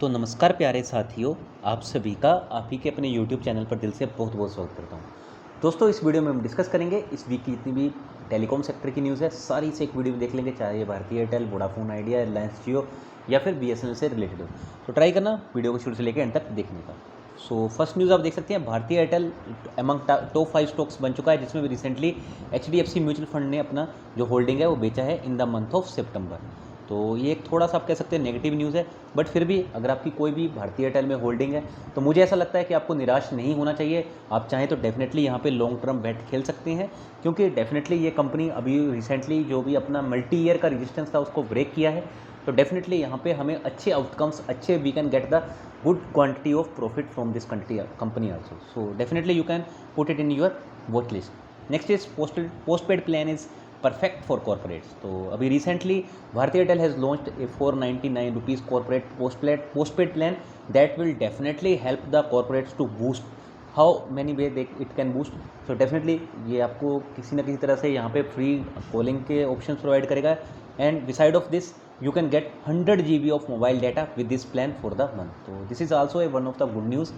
तो नमस्कार प्यारे साथियों, आप सभी का आप ही के अपने YouTube चैनल पर दिल से बहुत बहुत स्वागत करता हूँ। दोस्तों, इस वीडियो में हम डिस्कस करेंगे इस वीक की जितनी भी टेलीकॉम सेक्टर की न्यूज़ है, सारी से एक वीडियो में देख लेंगे, चाहे ये भारती एयरटेल, वोडाफोन आइडिया, रिलायंस जियो या फिर BSNL से रिलेटेड हो। तो ट्राई करना वीडियो को शुरू से लेकर एंड तक देखने का। सो फर्स्ट न्यूज़ आप देख सकते हैं, Bharti Airtel among top 5 stocks बन चुका है, जिसमें भी रिसेंटली HDFC म्यूचुअल फंड ने अपना जो होल्डिंग है वो बेचा है इन द मंथ ऑफ सितंबर। तो ये एक थोड़ा सा आप कह सकते हैं नेगेटिव न्यूज़ है, बट फिर भी अगर आपकी कोई भी भारतीय एयरटेल में होल्डिंग है तो मुझे ऐसा लगता है कि आपको निराश नहीं होना चाहिए। आप चाहें तो डेफिनेटली यहाँ पे लॉन्ग टर्म बेट खेल सकते हैं, क्योंकि डेफिनेटली ये कंपनी अभी रिसेंटली जो भी अपना मल्टी ईयर का रेजिस्टेंस था उसको ब्रेक किया है। तो डेफिनेटली यहाँ पे हमें अच्छे आउटकम्स, अच्छे we can get the good quantity of profit from this company also. So definitely you can put it in your watch list. Next is postpaid plan is perfect for corporates. तो अभी recently Bharti Airtel has launched a 499 rupees corporate postpaid plan that will definitely help the corporates to boost how many way they it can boost. So definitely ये आपको किसी न किसी तरह से यहाँ पे फ्री कॉलिंग के ऑप्शन प्रोवाइड करेगा, and beside of this you can get 100 GB of mobile data with this plan for the month. So this is also a one of the good news.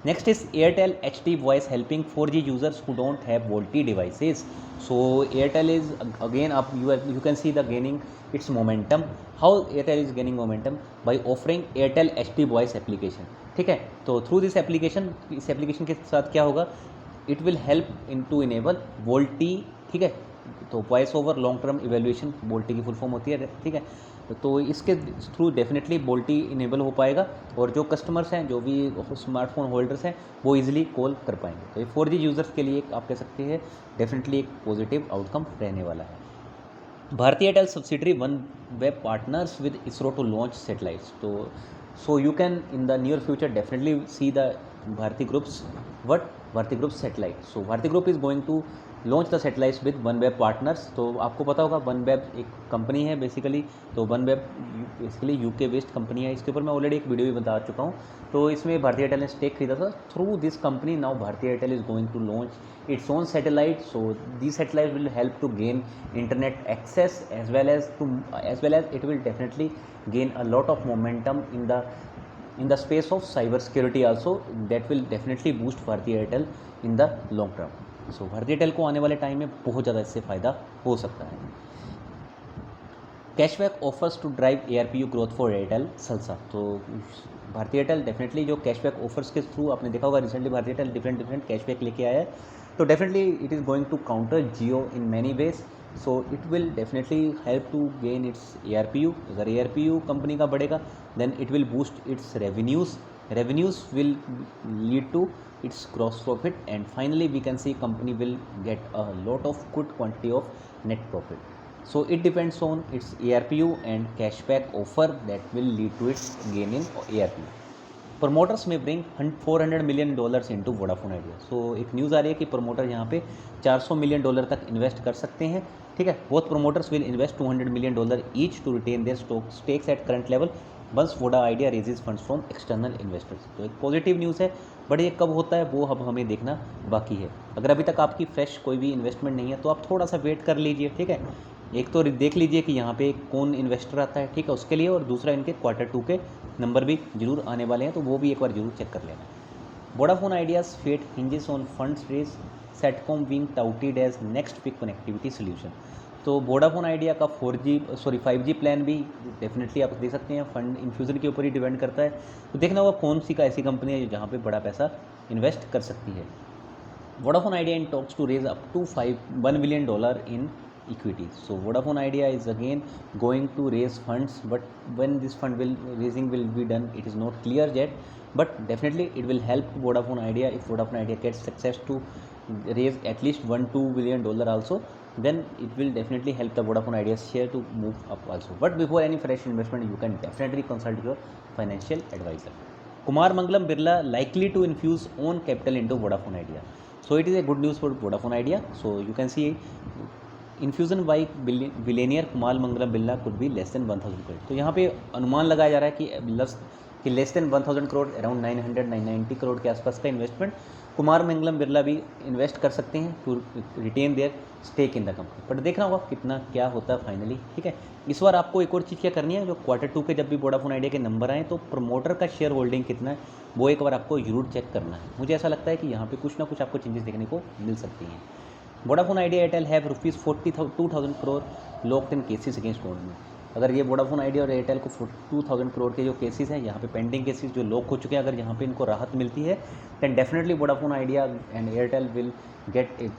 Next is Airtel HD Voice helping 4G users who don't have VoLTE devices. So Airtel is again up, you can see the gaining its momentum. How Airtel is gaining momentum? By offering Airtel HD Voice application. ठीक है, तो through this application, इस application के साथ क्या होगा, it will help in to enable VoLTE। ठीक है, तो voice over long term evaluation VoLTE की फुल फॉर्म होती है। ठीक है, तो इसके थ्रू डेफिनेटली VoLTE इनेबल हो पाएगा और जो कस्टमर्स हैं, जो भी स्मार्टफोन होल्डर्स हैं, वो इजीली कॉल कर पाएंगे। तो ये 4G यूज़र्स के लिए आप कह सकते हैं डेफिनेटली एक पॉजिटिव आउटकम रहने वाला है। Bharti Airtel subsidiary OneWeb partners with ISRO to launch satellites. तो so you can in the near future definitely see the Bharti group satellite. So Bharti group is going to launch the satellites with OneWeb partners. तो आपको पता होगा OneWeb एक company है basically, तो OneWeb basically UK based company है। इसके ऊपर मैं ऑलरेडी एक वीडियो भी बता चुका हूँ। तो इसमें भारती एयरटेल ने स्टेक खरीदा था। Through this company now Bharti Airtel is going to launch its own satellite. So these satellites will help to gain internet access as well as it will definitely gain a lot of momentum in the space of cyber security also. That will definitely boost Bharti Airtel in the long term. So Bharti Airtel को आने वाले time में बहुत ज़्यादा इससे फ़ायदा हो सकता है। Cashback offers to drive ARPU growth for Airtel सल्सा। तो भारती एयरटेल डेफिनेटली जो कैशबैक ऑफर्स के थ्रू, आपने देखा होगा recently Bharti Airtel different cashback लेके आया है। तो definitely it is going to counter Jio in many ways. So it will definitely help to gain its ARPU। अगर ARPU कंपनी का बढ़ेगा then it will boost its revenues will lead to its gross profit, and finally we can see company will get a lot of good quantity of net profit. So it depends on its ARPU and cashback offer that will lead to its gain in ARPU. Promoters may bring $400 million into Vodafone Idea. So एक news आ रही है कि promoter यहाँ पे $400 million तक invest कर सकते हैं। ठीक है, both promoters will invest $200 million each to retain their stakes at current level once Voda Idea raises funds from external investors. तो एक पॉजिटिव न्यूज़ है, बट ये कब होता है वो अब हमें देखना बाकी है। अगर अभी तक आपकी फ्रेश कोई भी इन्वेस्टमेंट नहीं है तो आप थोड़ा सा वेट कर लीजिए। ठीक है, एक तो देख लीजिए कि यहाँ पे कौन इन्वेस्टर आता है, ठीक है, उसके लिए, और दूसरा इनके Q2 के नंबर भी जरूर आने वाले हैं, तो वो भी एक बार जरूर चेक कर लेना। Vodafone Idea's fate hinges on funds raise, satcom being touted as next big connectivity solution. तो वोडाफोन आइडिया का 5G प्लान भी डेफिनेटली आप देख सकते हैं फंड इन्फ्यूज़न के ऊपर ही डिपेंड करता है। तो देखना होगा कौन सी का ऐसी कंपनी है जहाँ पे बड़ा पैसा इन्वेस्ट कर सकती है। Vodafone Idea in talks to raise up to $1 billion in equity. So Vodafone Idea is again going to raise funds, but when this fund raising will be done, it is not clear yet, but definitely it will help Vodafone Idea. If Vodafone Idea gets success to raise at least $1-2 billion also, then it will definitely help the Vodafone Idea share to move up also. But before any fresh investment, you can definitely consult your financial advisor. Kumar Mangalam Birla likely to infuse own capital into Vodafone Idea. So it is a good news for Vodafone Idea. So you can see infusion by billionaire Kumar Mangalam Birla could be less than 1000 crore. तो यहाँ पे अनुमान लगाया जा रहा है कि less than 1000 crore, around 990 crore के आसपास का इन्वेस्टमेंट कुमार मंगलम बिरला भी इन्वेस्ट कर सकते हैं to retain their stake in the company, but देखना होगा कितना क्या होता है फाइनली। ठीक है, इस बार आपको एक और चीज़ क्या करनी है, जो Q2 के जब भी वोडाफोन आइडिया के नंबर आए तो प्रमोटर का शेयर होल्डिंग कितना है वो एक बार आपको जरूर चेक करना है। मुझे ऐसा लगता है कि यहाँ पे कुछ ना कुछ आपको चेंजेस देखने को मिल सकती हैं। Vodafone idea Airtel have ₹42,000 crore locked in cases against government. अगर ये वोडाफोन आइडिया और एयरटेल को 42,000 करोड़ के जो केसेस हैं यहाँ पे पेंडिंग केसेस जो लॉक हो चुके हैं, अगर यहाँ पे इनको राहत मिलती है then definitely Vodafone Idea and Airtel will get a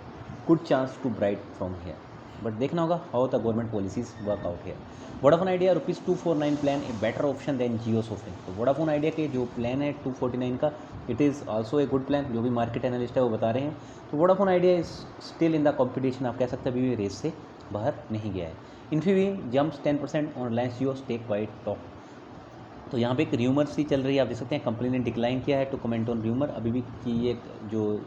good chance to bright from here. But देखना होगा how the government policies work out here. Vodafone Idea ₹249 plan a better option than Jio सोफिंग। तो वोडाफोन आइडिया के जो प्लान है 249 का, it is also a good plan, जो भी मार्केट एनालिस्ट है वो बता रहे हैं। तो Vodafone idea is still in the competition, आप कह सकते हैं अभी भी रेस से बाहर नहीं गया है। Infibeam jumps 10% on Reliance Jio stake buy top. तो यहाँ पे एक र्यूमर सी चल रही है, आप देख सकते हैं कंपनी ने डिक्लाइन किया है टू कमेंट ऑन र्यूमर, अभी भी कि ये जो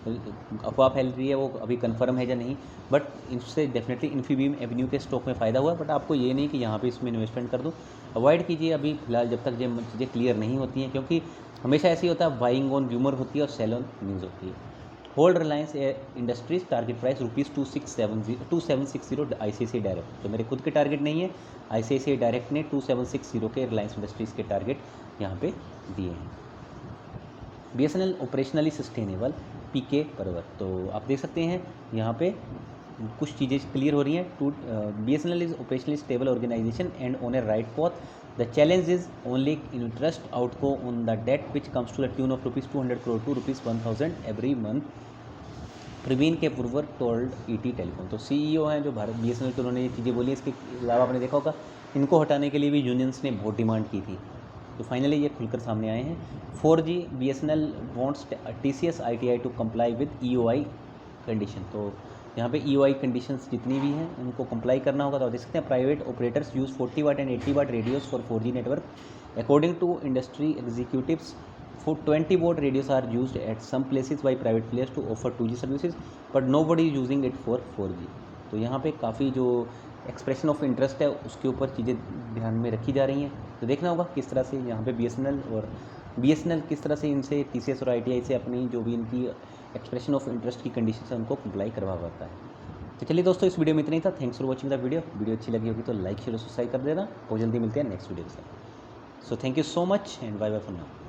अफवाह फैल रही है वो अभी कंफर्म है या नहीं, बट इससे डेफिनेटली इन्फीबीम एवेन्यू के स्टॉक में फ़ायदा हुआ। बट आपको ये नहीं कि यहाँ पे इसमें इन्वेस्टमेंट कर दो, अवॉइड कीजिए अभी फिलहाल जब तक ये चीज़ें क्लियर नहीं होती हैं, क्योंकि हमेशा ऐसे ही होता है, बाइंग ऑन र्यूमर होती है और सेल ऑन न्यूज़ होती है। Hold Reliance industries target price ₹2760 ICICI direct. तो मेरे खुद के टारगेट नहीं है, ICICI डायरेक्ट ने 2760 के रिलायंस इंडस्ट्रीज़ के टारगेट यहाँ पे दिए हैं। BSNL operationally sustainable PK परवर। तो आप देख सकते हैं यहाँ पे कुछ चीज़ें क्लियर हो रही हैं। BSNL is operationally stable organization and on a right path. The challenge is only interest outgo on the debt which comes to the tune of ₹200 crore to ₹1,000 every month. Praveen के पूर्वर टोल्ड ET टेलीकॉम। तो CEO हैं जो Bharat BSNL के, उन्होंने ये चीज़ें बोली। इसके अलावा आपने देखा होगा इनको हटाने के लिए भी यूनियंस ने बहुत डिमांड की थी, तो फाइनली ये खुलकर सामने आए हैं। 4G BSNL wants TCS ITI to comply with EOI condition. तो यहाँ पे EOI कंडीशंस जितनी भी हैं उनको कंप्लाई करना होगा। तो आप देख सकते हैं private operators use 40 watt and 80 watt radios for 4G network according to industry executives. 20 watt radios are used at some places by private players to offer 2G services, but nobody is using it for 4G। तो यहाँ पे काफ़ी जो expression of interest है उसके ऊपर चीज़ें ध्यान में रखी जा रही हैं। तो देखना होगा किस तरह से यहाँ पे BSNL किस तरह से इनसे TCS और ITI से अपनी जो भी इनकी एक्सप्रेशन ऑफ इंटरेस्ट की कंडीशन है उनको कंप्लाई करवा पाता है। तो चलिए दोस्तों, इस वीडियो में इतना ही था। Thanks for watching the video अच्छी लगी होगी तो लाइक शेयर और सब्सक्राइब कर देना। बहुत जल्दी मिलते हैं नेक्स्ट वीडियो के साथ। So thank you so much and bye bye for now.